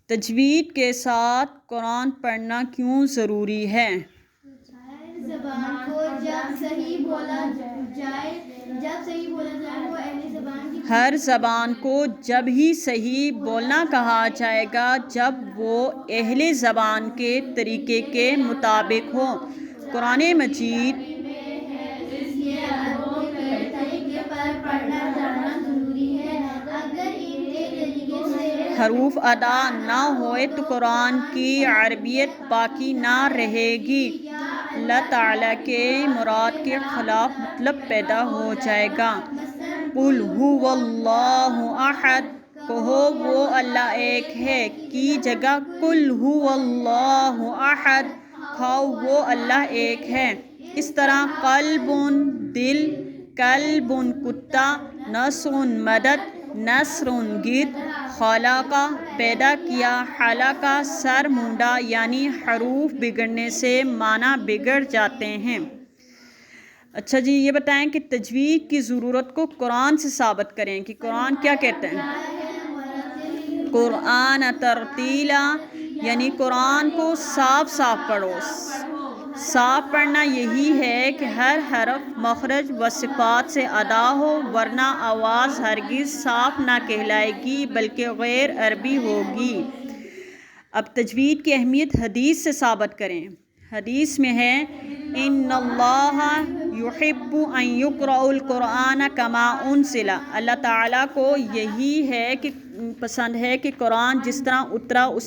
تجوید کے ساتھ قرآن پڑھنا کیوں ضروری ہے؟ زبان کو جب صحیح بولا جائے وہ اہل زبان کی ہر زبان کو جب ہی صحیح بولنا کہا جائے گا جب وہ اہل زبان کے طریقے کے مطابق ہو۔ قرآن مجید اس لیے ادب کے طریقے پر پڑھنا جانا ضروری ہے۔ اگر ان کے طریقے سے حروف ادا نہ ہوئے تو قرآن کی عربیت باقی نہ رہے گی، اللہ تعالیٰ کے مراد کے خلاف مطلب پیدا ہو جائے گا۔ قُلْ هُوَ اللَّهُ أَحَدٌ، کہو وہ اللہ ایک ہے کی جگہ قُلْ هُوَ اللَّهُ أَحَدٌ، کہو وہ اللہ ایک ہے۔ اس طرح قلب دل، کلب کتا، نصر مدد، نصر گرد، خلق پیدا کیا، حلق سر مونڈا، یعنی حروف بگڑنے سے معنی بگڑ جاتے ہیں۔ اچھا جی، یہ بتائیں کہ تجوید کی ضرورت کو قرآن سے ثابت کریں کہ قرآن کیا کہتا ہے؟ قرآن ترتیلا، یعنی قرآن کو صاف صاف پڑھو۔ صاف پڑھنا یہی ہے کہ ہر حرف مخرج و صفات سے ادا ہو، ورنہ آواز ہرگز صاف نہ کہلائے گی بلکہ غیر عربی ہوگی۔ اب تجوید کی اہمیت حدیث سے ثابت کریں۔ حدیث میں ہے ان اللہ یحب ان یقرأ القرآن کما انزل، اللہ تعالیٰ کو یہی ہے کہ پسند ہے کہ قرآن جس طرح اترا اس